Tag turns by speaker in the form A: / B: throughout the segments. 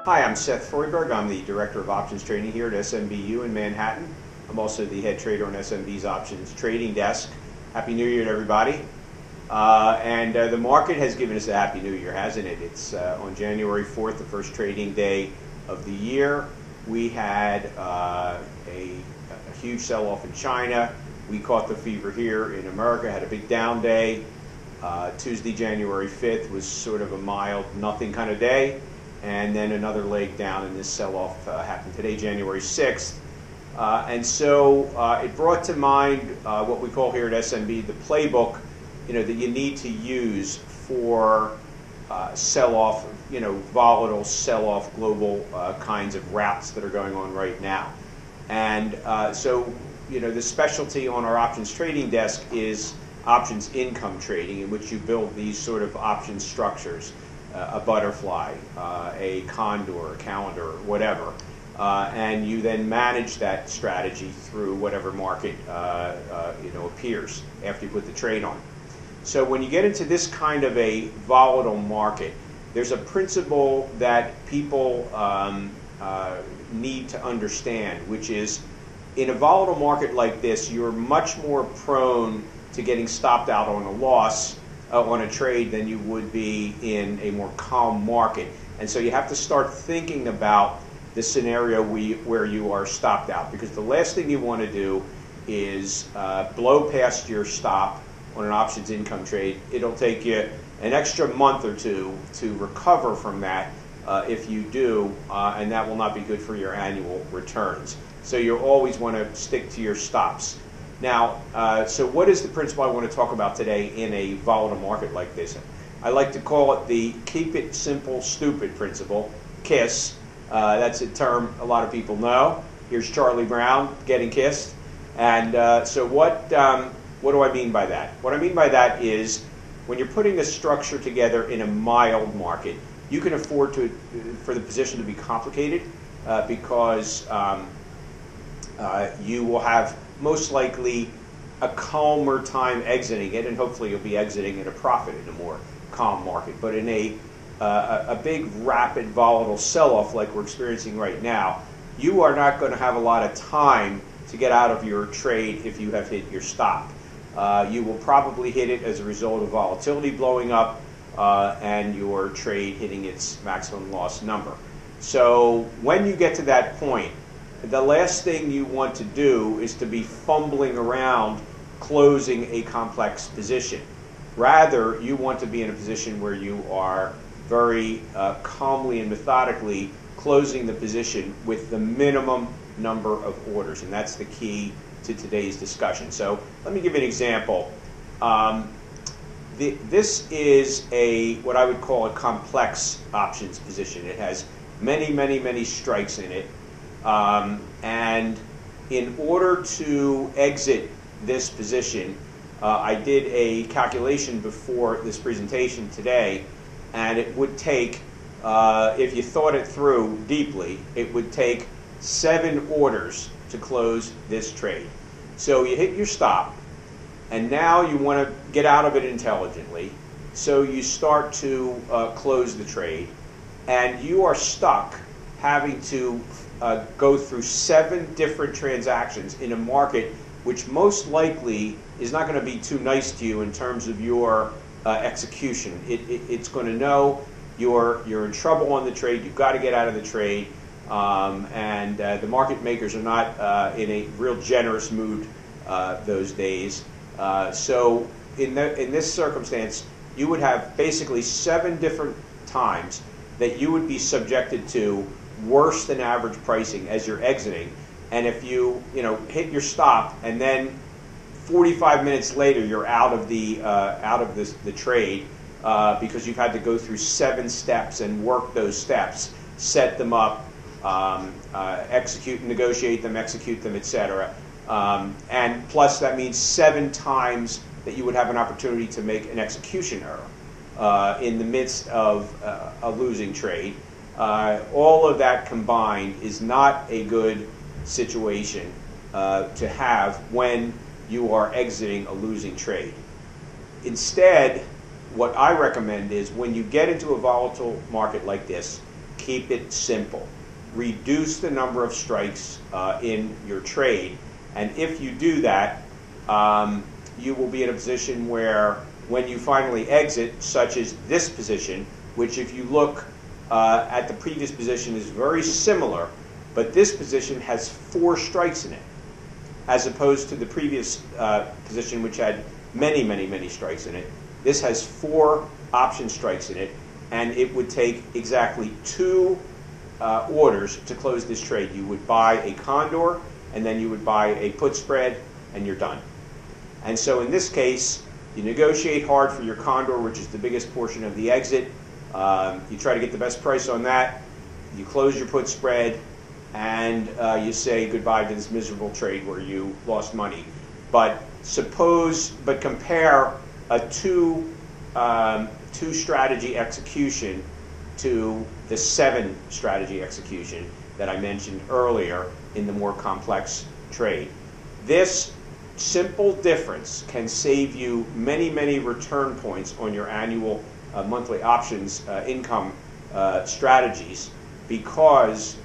A: Hi, I'm Seth Freuberg. I'm the Director of Options Trading here at SMBU in Manhattan. I'm also the head trader on SMB's Options Trading Desk. Happy New Year to everybody. The market has given us a Happy New Year, hasn't it? It's on January 4th, the first trading day of the year. We had a huge sell-off in China. We caught the fever here in America, had a big down day. Tuesday, January 5th was sort of a mild nothing kind of day. And then another leg down, and this sell-off happened today, January 6th. It brought to mind what we call here at SMB the playbook, that you need to use for sell-off, volatile sell-off global kinds of routes that are going on right now. And the specialty on our options trading desk is options income trading, in which you build these sort of option structures. A butterfly, a condor, a calendar, whatever, and you then manage that strategy through whatever market appears after you put the trade on. So when you get into this kind of a volatile market, there's a principle that people need to understand, which is in a volatile market like this, you're much more prone to getting stopped out on a loss on a trade than you would be in a more calm market. And so you have to start thinking about the scenario where you are stopped out, because the last thing you want to do is blow past your stop on an options income trade. It'll take you an extra month or two to recover from that if you do, and that will not be good for your annual returns. So you always want to stick to your stops. Now, so what is the principle I want to talk about today in a volatile market like this? I like to call it the keep it simple, stupid principle, KISS. That's a term a lot of people know. Here's Charlie Brown getting kissed. And so what do I mean by that? What I mean by that is when you're putting a structure together in a mild market, you can afford for the position to be complicated because you will have most likely a calmer time exiting it, and hopefully you'll be exiting at a profit in a more calm market. But in a big, rapid, volatile sell-off like we're experiencing right now, you are not going to have a lot of time to get out of your trade if you have hit your stop. You will probably hit it as a result of volatility blowing up and your trade hitting its maximum loss number. So when you get to that point, the last thing you want to do is to be fumbling around closing a complex position. Rather, you want to be in a position where you are very calmly and methodically closing the position with the minimum number of orders, and that's the key to today's discussion. So let me give you an example. This is what I would call a complex options position. It has many strikes in it. And in order to exit this position, I did a calculation before this presentation today, and it would take, if you thought it through deeply, it would take 7 orders to close this trade. So you hit your stop, and now you want to get out of it intelligently, so you start to close the trade, and you are stuck having to go through 7 different transactions in a market which most likely is not going to be too nice to you in terms of your execution. It's going to know you're in trouble on the trade, you've got to get out of the trade, and the market makers are not in a real generous mood those days. So in this circumstance, you would have basically 7 different times that you would be subjected to worse than average pricing as you're exiting. And if you hit your stop and then 45 minutes later you're out of the trade because you've had to go through 7 steps and work those steps, set them up, execute and negotiate them, execute them, etc. And plus that means 7 times that you would have an opportunity to make an execution error in the midst of a losing trade. All of that combined is not a good situation to have when you are exiting a losing trade. Instead, what I recommend is when you get into a volatile market like this, keep it simple. Reduce the number of strikes in your trade, and if you do that, you will be in a position where when you finally exit, such as this position, which if you look at the previous position is very similar, but this position has 4 strikes in it, as opposed to the previous position which had many, many, many strikes in it. This has 4 option strikes in it, and it would take exactly 2 orders to close this trade. You would buy a condor, and then you would buy a put spread, and you're done. And so in this case, you negotiate hard for your condor, which is the biggest portion of the exit. You try to get the best price on that. You close your put spread, and you say goodbye to this miserable trade where you lost money. But compare a two strategy execution to the 7 strategy execution that I mentioned earlier in the more complex trade. This simple difference can save you many, many return points on your annual monthly options income strategies, because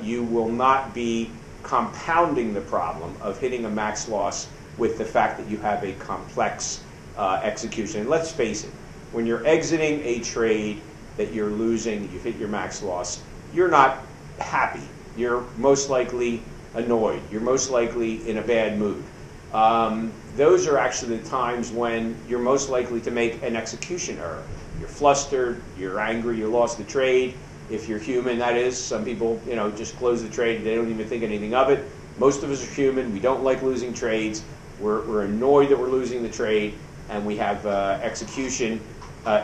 A: you will not be compounding the problem of hitting a max loss with the fact that you have a complex execution. And let's face it, when you're exiting a trade that you're losing, you've hit your max loss, you're not happy. You're most likely annoyed. You're most likely in a bad mood. Those are actually the times when you're most likely to make an execution error. You're flustered, you're angry, you lost the trade. If you're human, that is. Some people, just close the trade, they don't even think anything of it. Most of us are human. We don't like losing trades. We're annoyed that we're losing the trade, and we have execution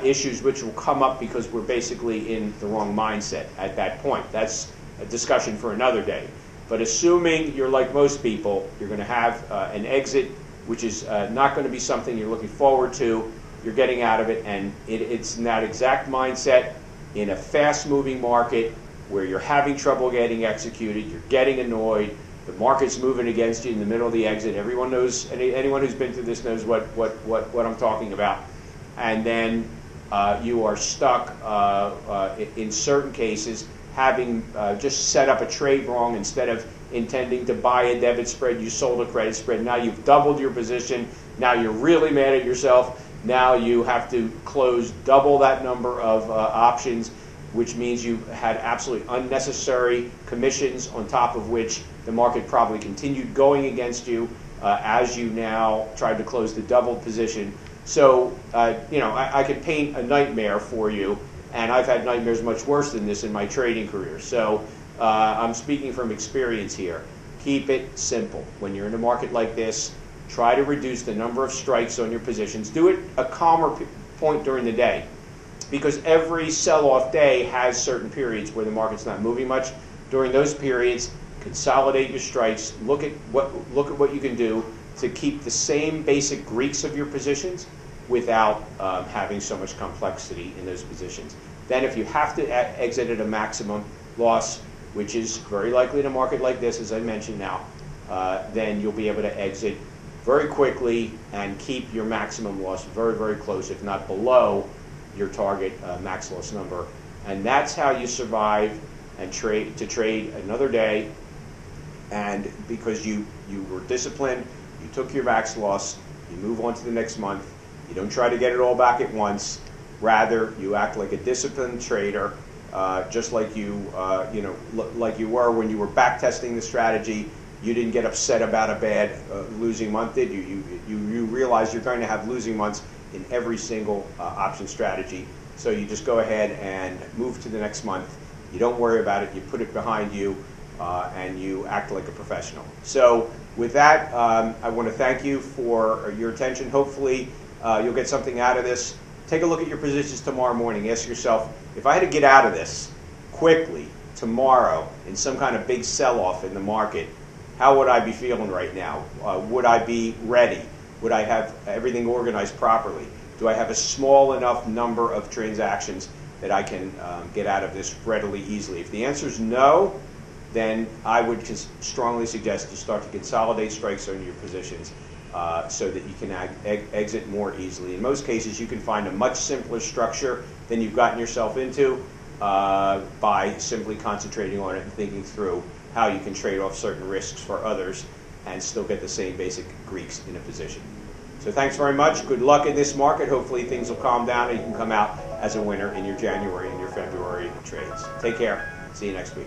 A: issues which will come up because we're basically in the wrong mindset at that point. That's a discussion for another day. But assuming you're like most people, you're going to have an exit which is not going to be something you're looking forward to. You're getting out of it, and it's in that exact mindset in a fast-moving market where you're having trouble getting executed, you're getting annoyed, the market's moving against you in the middle of the exit. Everyone knows, anyone who's been through this knows what I'm talking about. And then you are stuck, in certain cases, having just set up a trade wrong. Instead of intending to buy a debit spread, you sold a credit spread. Now you've doubled your position. Now you're really mad at yourself. Now you have to close double that number of options, which means you had absolutely unnecessary commissions, on top of which the market probably continued going against you as you now tried to close the doubled position. So, I could paint a nightmare for you, and I've had nightmares much worse than this in my trading career. So I'm speaking from experience here. Keep it simple. When you're in a market like this, try to reduce the number of strikes on your positions. Do it a calmer point during the day, because every sell-off day has certain periods where the market's not moving much. During those periods, consolidate your strikes. Look at what you can do to keep the same basic Greeks of your positions without having so much complexity in those positions. Then if you have to exit at a maximum loss, which is very likely in a market like this, as I mentioned now, then you'll be able to exit very quickly and keep your maximum loss very, very close, if not below your target max loss number. And that's how you survive and trade another day. And because you were disciplined, you took your max loss, you move on to the next month. You don't try to get it all back at once. Rather, you act like a disciplined trader, just like like you were when you were back testing the strategy. You didn't get upset about a bad losing month, did you? You realize you're going to have losing months in every single option strategy. So you just go ahead and move to the next month. You don't worry about it. You put it behind you, and you act like a professional. So with that, I want to thank you for your attention. Hopefully, you'll get something out of this. Take a look at your positions tomorrow morning. Ask yourself, if I had to get out of this quickly tomorrow in some kind of big sell-off in the market, how would I be feeling right now? Would I be ready? Would I have everything organized properly? Do I have a small enough number of transactions that I can get out of this readily, easily? If the answer is no, then I would strongly suggest you start to consolidate strikes on your positions so that you can exit more easily. In most cases, you can find a much simpler structure than you've gotten yourself into, by simply concentrating on it and thinking through how you can trade off certain risks for others and still get the same basic Greeks in a position. So thanks very much. Good luck in this market. Hopefully things will calm down and you can come out as a winner in your January and your February trades. Take care. See you next week.